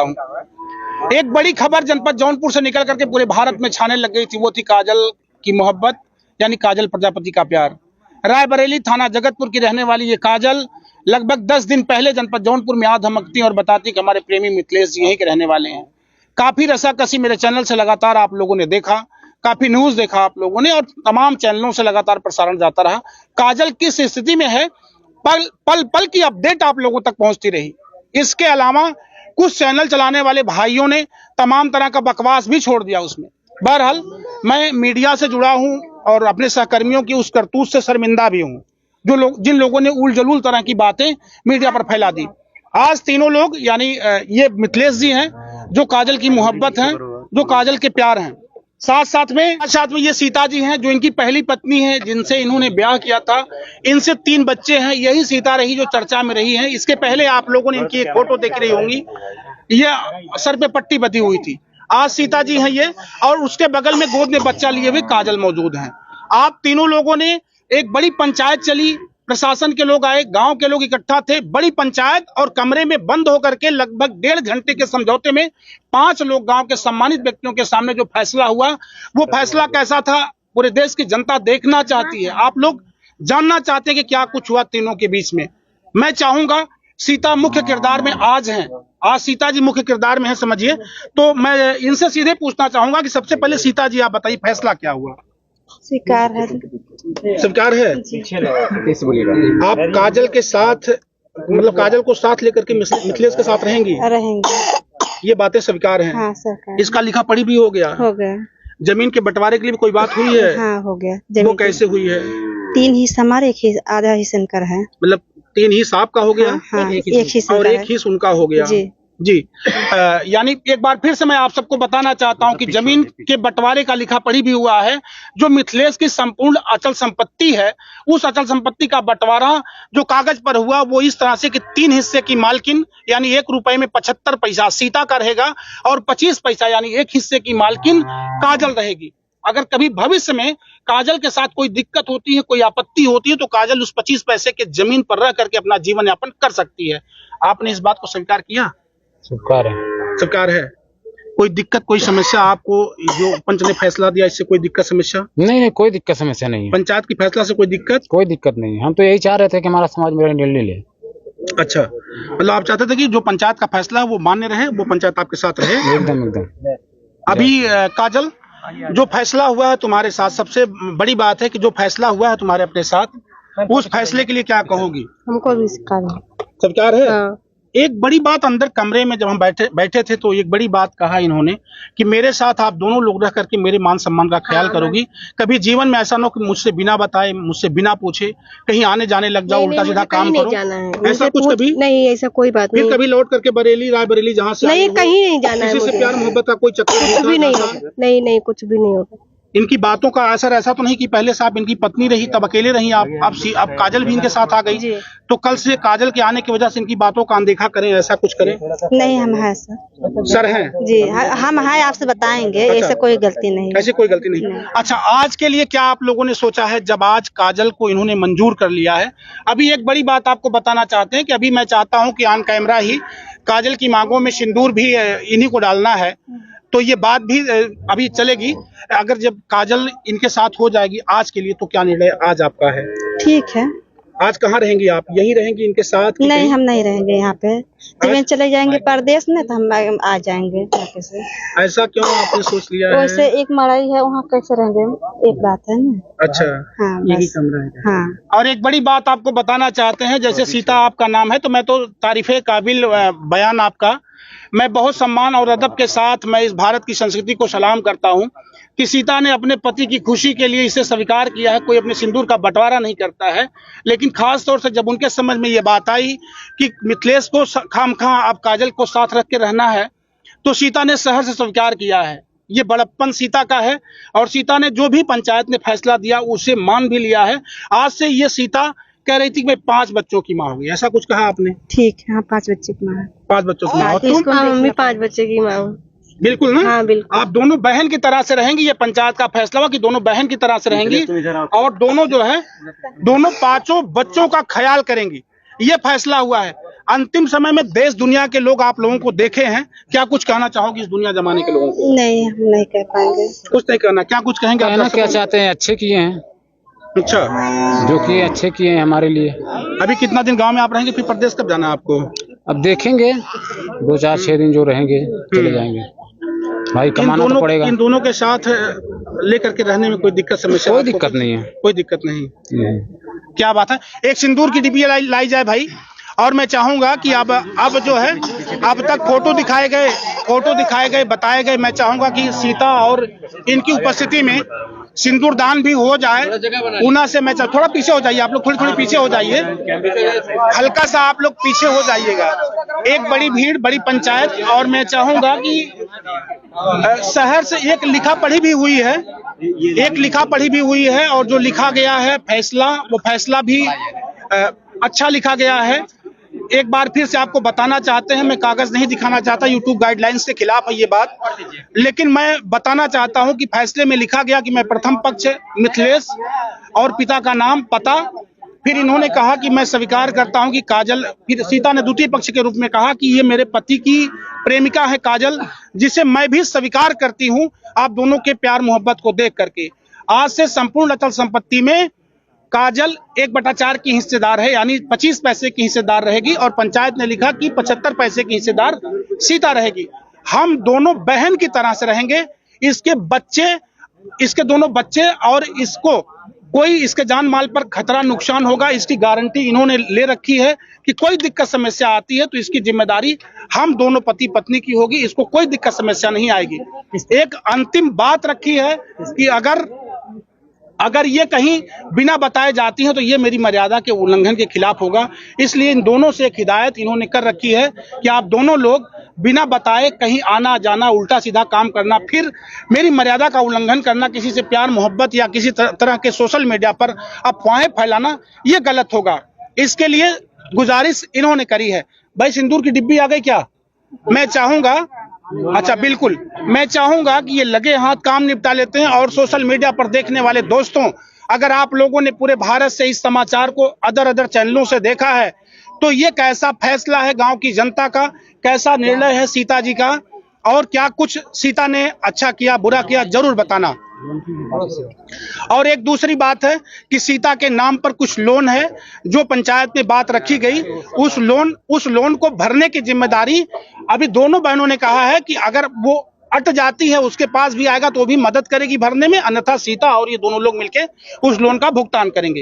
चाहता हूँ। एक बड़ी खबर जनपद जौनपुर से निकल करके पूरे भारत में छाने लग गई थी, वो थी काजल की मोहब्बत यानी काजल प्रजापति का प्यार। रायबरेली थाना जगतपुर की रहने वाली ये काजल लगभग 10 दिन पहले जनपद जौनपुर में आ धमकती और बताती कि हमारे प्रेमी मिथिलेश जी यहीं के रहने वाले हैं। काफी रसाकसी मेरे चैनल से लगातार आप लोगों ने देखा, काफी न्यूज देखा आप लोगों ने, और तमाम चैनलों से लगातार प्रसारण जाता रहा। काजल किस स्थिति में है, पल पल की अपडेट आप लोगों तक पहुंचती रही। इसके अलावा कुछ चैनल चलाने वाले भाइयों ने तमाम तरह का बकवास भी छोड़ दिया उसमें। बहरहाल मैं मीडिया से जुड़ा हूं और अपने सहकर्मियों की उस करतूत से शर्मिंदा भी हूं, जिन लोगों ने उल जलूल तरह की बातें मीडिया पर फैला दी। आज तीनों लोग यानी ये मिथिलेश जी हैं जो काजल की मोहब्बत हैं, जो काजल के प्यार हैं। साथ में ये सीता जी हैं जो इनकी पहली पत्नी है, जिनसे इन्होंने ब्याह किया था। इनसे 3 बच्चे हैं। यही सीता रही जो चर्चा में रही है। इसके पहले आप लोगों ने इनकी एक फोटो देख रही होंगी, ये सर पे पट्टी बंधी हुई थी। आज सीता जी हैं ये, और उसके बगल में गोद में बच्चा लिए हुए काजल मौजूद हैं। आप तीनों लोगों ने एक बड़ी पंचायत चली, प्रशासन के लोग आए, गांव के लोग इकट्ठा थे, बड़ी पंचायत, और कमरे में बंद होकर के लगभग 1.5 घंटे के समझौते में 5 लोग गांव के सम्मानित व्यक्तियों के सामने जो फैसला हुआ, वो फैसला कैसा था पूरे देश की जनता देखना चाहती है। आप लोग जानना चाहते हैं कि क्या कुछ हुआ तीनों के बीच में। मैं चाहूंगा, सीता मुख्य किरदार में आज हैं, आज सीता जी मुख्य किरदार में है समझिए, तो मैं इनसे सीधे पूछना चाहूंगा कि सबसे पहले सीता जी आप बताइए फैसला क्या हुआ। स्वीकार है, स्वीकार है। आप काजल के साथ, मतलब काजल को साथ लेकर के मिथिलेश के साथ रहेंगी? ये बातें स्वीकार हैं। हाँ, सरकार। इसका लिखा पढ़ी भी हो गया? हो गया। जमीन के बंटवारे के लिए भी कोई बात हुई है? हाँ, हो गया। वो कैसे हुई है? 3 हिस्सा हमारे, आधा हिस्सा इनका है। मतलब 3 हिस्सा आपका हो गया? हाँ, एक हिस्सा और एक हिस्सा उनका हो गया जी। यानी एक बार फिर से मैं आप सबको बताना चाहता हूं कि जमीन के बंटवारे का लिखा पढ़ी भी हुआ है। जो मिथिलेश की संपूर्ण अचल संपत्ति है, उस अचल संपत्ति का बंटवारा जो कागज पर हुआ वो इस तरह से कि 3 हिस्से की मालकिन यानी 1 रुपए में 75 पैसा सीता का रहेगा और 25 पैसा यानी 1 हिस्से की मालकिन काजल रहेगी। अगर कभी भविष्य में काजल के साथ कोई दिक्कत होती है, कोई आपत्ति होती है, तो काजल उस 25 पैसे के जमीन पर रह करके अपना जीवन यापन कर सकती है। आपने इस बात को स्वीकार किया? स्वीकार है। स्वीकार है। कोई दिक्कत, कोई समस्या आपको जो पंच ने फैसला दिया इससे कोई दिक्कत समस्या? नहीं, कोई दिक्कत समस्या नहीं है। पंचायत की फैसला से कोई दिक्कत? कोई दिक्कत नहीं है। हम तो यही चाह रहे थे कि हमारा समाज मेरा निर्णय ले। अच्छा, मतलब आप चाहते थे कि जो पंचायत का फैसला है वो मान्य रहे, वो पंचायत आपके साथ रहे? एकदम। अभी काजल, जो फैसला हुआ है तुम्हारे साथ, सबसे बड़ी बात है कि जो फैसला हुआ है तुम्हारे अपने साथ, उस फैसले के लिए क्या कहोगी? हमको भी स्वीकार है। हाँ। एक बड़ी बात, अंदर कमरे में जब हम बैठे थे तो एक बड़ी बात कहा इन्होंने कि मेरे साथ आप दोनों लोग रह करके मेरे मान सम्मान का ख्याल करोगी। कभी जीवन में ऐसा ना हो कि मुझसे बिना बताए, मुझसे बिना पूछे कहीं आने जाने लग जाओ, उल्टा सीधा काम करो। ऐसा कुछ कभी नहीं? ऐसा कोई बात नहीं। फिर कभी लौट करके बरेली, रायबरेली जहाँ से नहीं, कहीं नहीं जाना है। किसी से प्यार मोहब्बत का कोई चक्कर भी नहीं होगा? नहीं, कुछ भी नहीं होगा। इनकी बातों का असर ऐसा तो नहीं कि पहले से आप इनकी पत्नी रही तब अकेले रही, आप काजल भी इनके साथ आ गई, तो कल से काजल के आने की वजह से इनकी बातों का अनदेखा करें, ऐसा कुछ करें? नहीं, हम हैं सर हैं जी, हम हैं, आपसे बताएंगे। अच्छा, ऐसे कोई गलती नहीं, ऐसे कोई गलती नहीं। अच्छा, आज के लिए क्या आप लोगों ने सोचा है जब आज काजल को इन्होंने मंजूर कर लिया है? अभी एक बड़ी बात आपको बताना चाहते हैं कि अभी मैं चाहता हूँ कि ऑन कैमरा ही काजल की मांगों में सिंदूर भी इन्हीं को डालना है, तो ये बात भी अभी चलेगी। अगर जब काजल इनके साथ हो जाएगी, आज के लिए तो क्या निर्णय आज आपका है? ठीक है। आज कहाँ रहेंगी आप? यहीं रहेंगी इनके साथ? नहीं, हम नहीं रहेंगे यहाँ पे। जब चले जाएंगे परदेश में तो हम आ जाएंगे वापस से। ऐसा क्यों आपने सोच लिया है? वैसे एक मड़ाई है, वहाँ कैसे रहेंगे, एक बात है ना। अच्छा, हाँ, यही कमरा है। हाँ। और एक बड़ी बात आपको बताना चाहते हैं, जैसे सीता आपका नाम है तो मैं तो तारीफे काबिल बयान आपका, मैं बहुत सम्मान और अदब के साथ मैं इस भारत की संस्कृति को सलाम करता हूं कि सीता ने अपने पति की खुशी के लिए इसे स्वीकार किया है। कोई अपने सिंदूर का बंटवारा नहीं करता है, लेकिन खास तौर से जब उनके समझ में ये बात आई कि मिथिलेश को खामखा अब काजल को साथ रख के रहना है, तो सीता ने सहर्ष से स्वीकार किया है। ये बड़प्पन सीता का है, और सीता ने जो भी पंचायत ने फैसला दिया उसे मान भी लिया है। आज से ये सीता कह रही थी कि मैं 5 बच्चों की माँ होगी, ऐसा कुछ कहा आपने? ठीक है, 5 बच्चे की माँ। 5 बच्चों की माँ। मम्मी 5 बच्चे की माँ। बिल्कुल ना? हाँ, बिल्कुल। आप दोनों बहन की तरह से रहेंगी। ये पंचायत का फैसला हुआ कि दोनों बहन की तरह से रहेंगी, और दोनों जो है दोनों 5 बच्चों का ख्याल करेंगी। ये फैसला हुआ है। अंतिम समय में देश दुनिया के लोग आप लोगों को देखे हैं, क्या कुछ कहना चाहोगे इस दुनिया जमाने के लोगों को? नहीं, हम नहीं कह पाएंगे। कुछ नहीं कहना, क्या कुछ कहेंगे आप कहना क्या दर्शकों चाहते हैं, अच्छे किए हैं, को? अच्छा, जो किए अच्छे किए हैं हमारे लिए। अभी कितना दिन गांव में आप रहेंगे, फिर प्रदेश कब जाना है आपको? अब देखेंगे 2-4-6 दिन जो रहेंगे चले जाएंगे। भाई कमाना तो पड़ेगा। इन दोनों के साथ लेकर के रहने में कोई दिक्कत समस्या? कोई दिक्कत नहीं है। कोई दिक्कत नहीं। नहीं। क्या बात है, एक सिंदूर की डिब्बी लाई जाए भाई। और मैं चाहूंगा कि अब जो है, अब तक फोटो दिखाए गए बताए गए, मैं चाहूंगा कि सीता और इनकी उपस्थिति में सिंदूर दान भी हो जाए। ऊना से मैं थोड़ा पीछे हो जाइए, आप लोग थोड़ी पीछे हो जाइए, हल्का सा आप लोग पीछे हो जाइएगा। एक बड़ी भीड़, बड़ी पंचायत, और मैं चाहूंगा कि शहर से एक लिखा पढ़ी भी हुई है, और जो लिखा गया है फैसला, वो फैसला भी अच्छा लिखा गया है। एक बार फिर से आपको बताना चाहते हैं, मैं कागज नहीं दिखाना चाहता, यूट्यूब गाइडलाइंस के खिलाफ है ये बात, लेकिन मैं बताना चाहता हूं कि फैसले में लिखा गया कि मैं प्रथम पक्ष मिथिलेश और पिता का नाम पता, फिर इन्होंने कहा कि मैं स्वीकार करता हूं कि काजल, फिर सीता ने द्वितीय पक्ष के रूप में कहा कि ये मेरे पति की प्रेमिका है काजल, जिसे मैं भी स्वीकार करती हूं आप दोनों के प्यार मोहब्बत को देख करके। आज से संपूर्ण अचल संपत्ति में काजल 1/4 की हिस्सेदार है, यानी 25 पैसे की हिस्सेदार रहेगी, और पंचायत ने लिखा कि 75 पैसे की हिस्सेदार सीता रहेगी। हम दोनों बहन की तरह से रहेंगे। इसके दोनों बच्चे और इसको कोई इसके जान माल पर खतरा नुकसान होगा, इसकी गारंटी इन्होंने ले रखी है कि कोई दिक्कत समस्या आती है तो इसकी जिम्मेदारी हम दोनों पति पत्नी की होगी, इसको कोई दिक्कत समस्या नहीं आएगी। एक अंतिम बात रखी है कि अगर ये कहीं बिना बताए जाती हैं तो ये मेरी मर्यादा के उल्लंघन के खिलाफ होगा। इसलिए इन दोनों से एक हिदायत इन्होंने कर रखी है कि आप दोनों लोग बिना बताए कहीं आना जाना, उल्टा सीधा काम करना, फिर मेरी मर्यादा का उल्लंघन करना, किसी से प्यार मोहब्बत या किसी तरह के सोशल मीडिया पर अफवाहें फैलाना, ये गलत होगा। इसके लिए गुजारिश इन्होंने करी है। भाई सिंदूर की डिब्बी आ गई क्या? मैं चाहूंगा, अच्छा बिल्कुल, मैं चाहूंगा कि ये लगे हाथ काम निपटा लेते हैं। और सोशल मीडिया पर देखने वाले दोस्तों, अगर आप लोगों ने पूरे भारत से इस समाचार को अदर चैनलों से देखा है तो ये कैसा फैसला है गांव की जनता का, कैसा निर्णय है सीता जी का, और क्या कुछ सीता ने अच्छा किया बुरा किया, जरूर बताना। और एक दूसरी बात है कि सीता के नाम पर कुछ लोन है, जो पंचायत में बात रखी गई, उस लोन को भरने की जिम्मेदारी अभी दोनों बहनों ने कहा है कि अगर वो अट जाती है, उसके पास भी आएगा तो भी मदद करेगी भरने में, अन्यथा सीता और ये दोनों लोग मिलके उस लोन का भुगतान करेंगे।